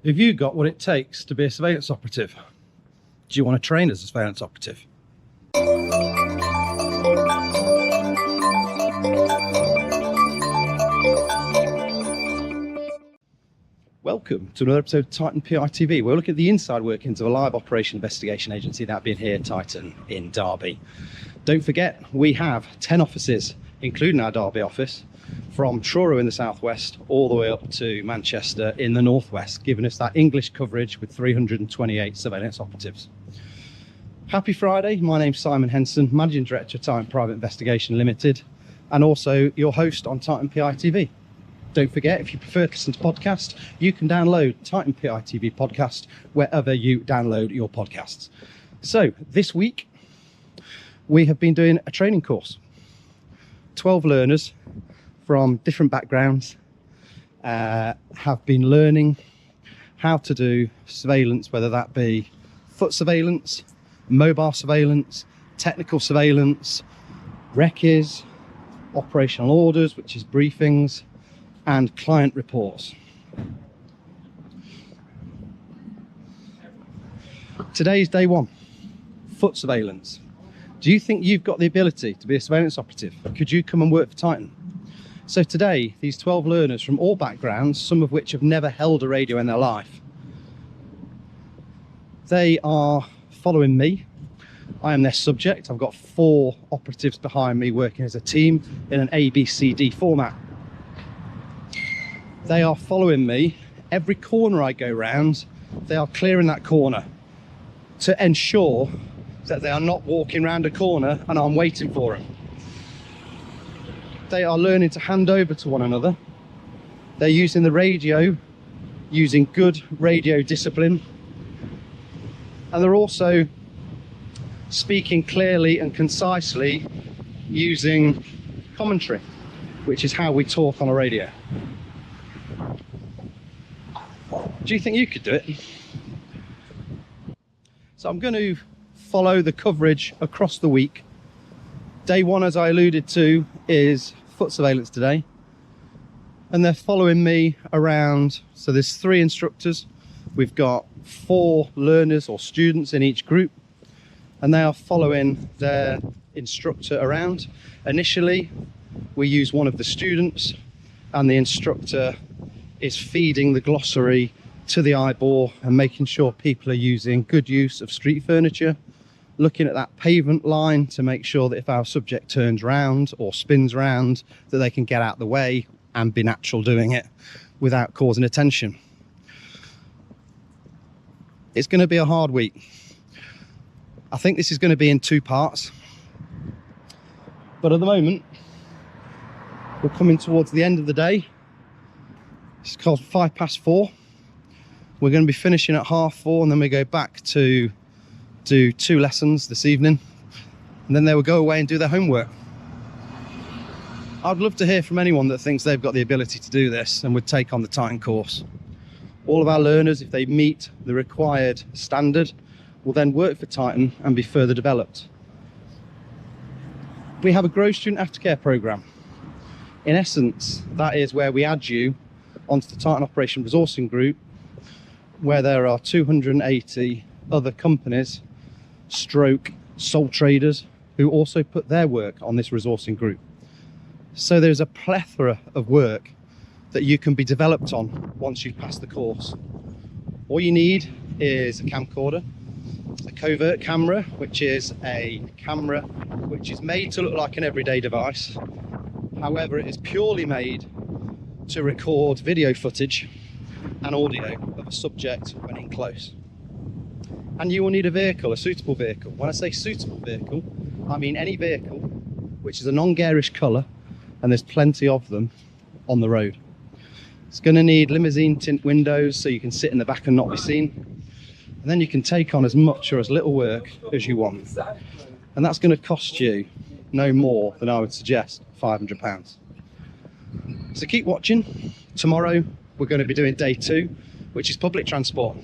Have you got what it takes to be a surveillance operative? Do you want to train as a surveillance operative? Welcome to another episode of Titan PI TV. We're looking at the inside workings of a live operation investigation agency, that being here, Titan, in Derby. Don't forget, we have 10 offices, including our Derby office, from Truro in the southwest all the way up to Manchester in the northwest, giving us that English coverage with 328 surveillance operatives. Happy Friday. My name's Simon Henson, Managing Director of Titan Private Investigation Limited, and also your host on Titan PI TV. Don't forget, if you prefer to listen to podcasts, you can download Titan PI TV podcast wherever you download your podcasts. So this week, we have been doing a training course. 12 learners from different backgrounds have been learning how to do surveillance, whether that be foot surveillance, mobile surveillance, technical surveillance, recces, operational orders, which is briefings, and client reports. Today's day one, foot surveillance. Do you think you've got the ability to be a surveillance operative? Could you come and work for Titan? So today, these 12 learners from all backgrounds, some of which have never held a radio in their life, they are following me. I am their subject. I've got 4 operatives behind me working as a team in an ABCD format. They are following me. Every corner I go round, they are clearing that corner to ensure that they are not walking round a corner and I'm waiting for them. They are learning to hand over to one another. They're using the radio, using good radio discipline. And they're also speaking clearly and concisely using commentary, which is how we talk on a radio. Do you think you could do it? So I'm going to follow the coverage across the week. Day one, as I alluded to, is foot surveillance today. And they're following me around. So there's 3 instructors. We've got 4 learners or students in each group. And they are following their instructor around. Initially, we use one of the students, and the instructor is feeding the glossary to the eyeball and making sure people are using good use of street furniture, looking at that pavement line to make sure that if our subject turns round or spins round, that they can get out the way and be natural doing it without causing attention. It's going to be a hard week. I think this is going to be in 2 parts. But at the moment, we're coming towards the end of the day. It's called 4:05. We're going to be finishing at 4:30, and then we go back to do 2 lessons this evening, and then they will go away and do their homework. I'd love to hear from anyone that thinks they've got the ability to do this and would take on the Titan course. All of our learners, if they meet the required standard, will then work for Titan and be further developed. We have a Grow Student Aftercare programme. In essence, that is where we add you onto the Titan Operation Resourcing Group, where there are 280 other companies stroke sole traders who also put their work on this resourcing group. So there's a plethora of work that you can be developed on once you've passed the course. All you need is a camcorder, a covert camera, which is a camera which is made to look like an everyday device. However, it is purely made to record video footage and audio of a subject when in close. And you will need a vehicle, a suitable vehicle. When I say suitable vehicle, I mean any vehicle which is a non-garish colour, and there's plenty of them on the road. It's going to need limousine tint windows so you can sit in the back and not be seen. And then you can take on as much or as little work as you want. And that's going to cost you no more than, I would suggest, £500. So keep watching. Tomorrow we're going to be doing day 2, which is public transport.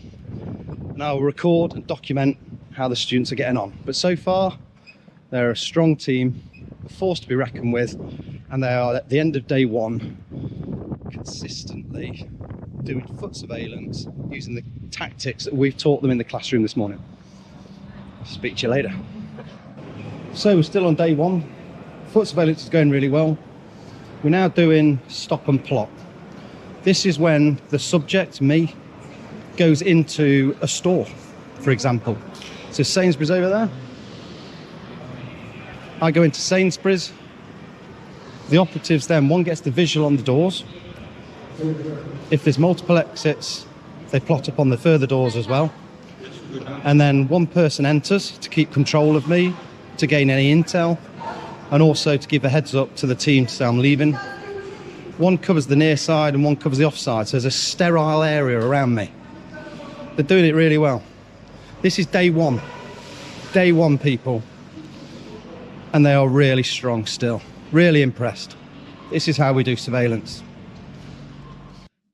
And I will record and document how the students are getting on. But so far, they're a strong team, a force to be reckoned with, and they are, at the end of day 1, consistently doing foot surveillance using the tactics that we've taught them in the classroom this morning. I'll speak to you later. So we're still on day one. Foot surveillance is going really well. We're now doing stop and plot. This is when the subject, me, goes into a store, for example. So Sainsbury's over there. I go into Sainsbury's. The operatives then, one gets the visual on the doors. If there's multiple exits, they plot up on the further doors as well. And then one person enters to keep control of me, to gain any intel, and also to give a heads up to the team to say I'm leaving. One covers the near side and one covers the offside, so there's a sterile area around me. They're doing it really well. This is day one. Day one, people. And they are really strong still. Really impressed. This is how we do surveillance.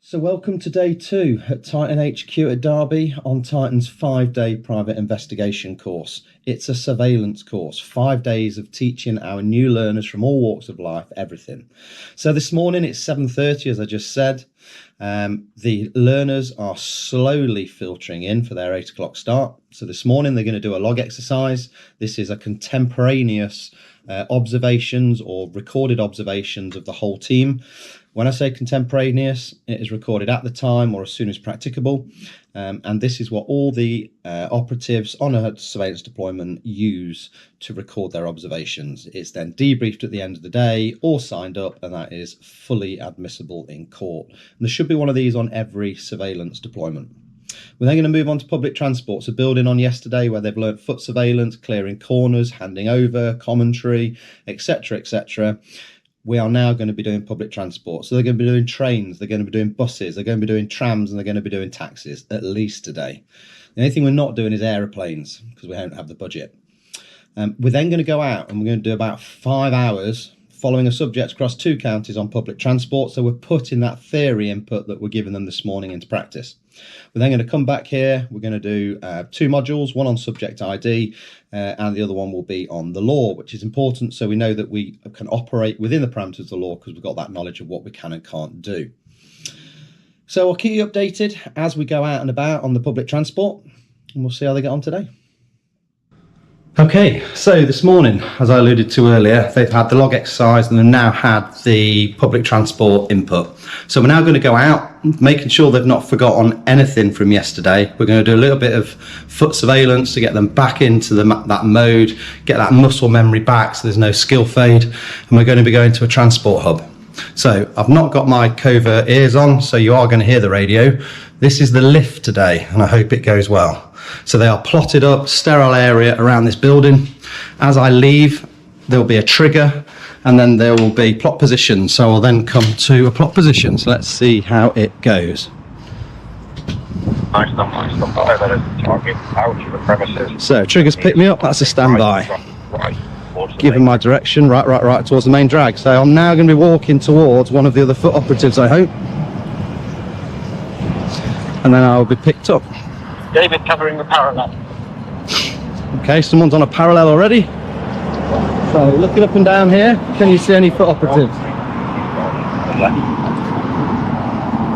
So welcome to day two at Titan HQ at Derby on Titan's 5-day private investigation course. It's a surveillance course, 5 days of teaching our new learners from all walks of life everything. So this morning it's 7:30, as I just said. The learners are slowly filtering in for their 8 o'clock start. So this morning they're going to do a log exercise. This is a contemporaneous observations or recorded observations of the whole team. When I say contemporaneous, it is recorded at the time or as soon as practicable. And this is what all the operatives on a surveillance deployment use to record their observations. It's then debriefed at the end of the day, all signed up, and that is fully admissible in court. And there should be one of these on every surveillance deployment. We're then going to move on to public transport. So building on yesterday where they've learnt foot surveillance, clearing corners, handing over, commentary, etc., etc. We are now going to be doing public transport. So they're going to be doing trains, they're going to be doing buses, they're going to be doing trams, and they're going to be doing taxis, at least today. The only thing we're not doing is aeroplanes, because we don't have the budget. We're then going to go out and we're going to do about 5 hours following a subject across 2 counties on public transport. So we're putting that theory input that we're giving them this morning into practice. We're then going to come back here. We're going to do 2 modules, one on subject ID and the other one will be on the law, which is important so we know that we can operate within the parameters of the law because we've got that knowledge of what we can and can't do. So I'll keep you updated as we go out and about on the public transport, and we'll see how they get on today. Okay, so this morning, as I alluded to earlier, they've had the log exercise and they've now had the public transport input. So we're now going to go out, making sure they've not forgotten anything from yesterday. We're going to do a little bit of foot surveillance to get them back into that mode, get that muscle memory back so there's no skill fade. And we're going to be going to a transport hub. So I've not got my covert ears on, so you are going to hear the radio. This is the lift today, and I hope it goes well. So they are plotted up, sterile area around this building. As I leave, there will be a trigger, and then there will be plot positions. So I'll then come to a plot position. So let's see how it goes. Nice stuff. Target out of the premises. So triggers pick me up, that's a standby. Given my direction, right towards the main drag. So I'm now going to be walking towards one of the other foot operatives, I hope. And then I'll be picked up. David covering the parallel. Okay, someone's on a parallel already. So looking up and down here, can you see any foot operatives?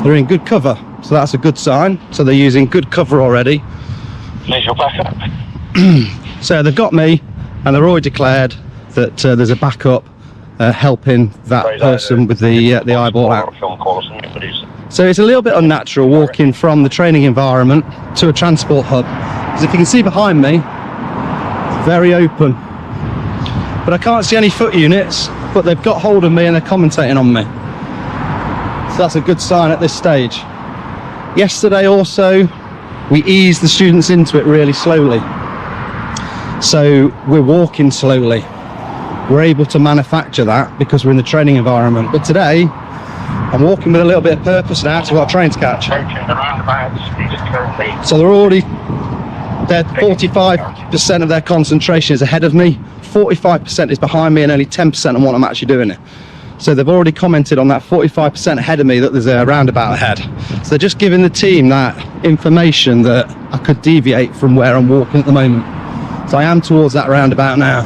They're in good cover, so that's a good sign. So they're using good cover already. Please your backup. So they've got me, and they're already declared that there's a backup helping that person with the eyeball out. So it's a little bit unnatural walking from the training environment to a transport hub, because if you can see behind me, it's very open. But I can't see any foot units, but they've got hold of me and they're commentating on me. So that's a good sign at this stage. Yesterday also, we eased the students into it really slowly. So we're walking slowly. We're able to manufacture that because we're in the training environment. But today, I'm walking with a little bit of purpose now to our train to catch. So they're already, they're 45% of their concentration is ahead of me, 45% is behind me, and only 10% on what I'm actually doing it. So they've already commented on that 45% ahead of me that there's a roundabout ahead. So they're just giving the team that information that I could deviate from where I'm walking at the moment. So I am towards that roundabout now.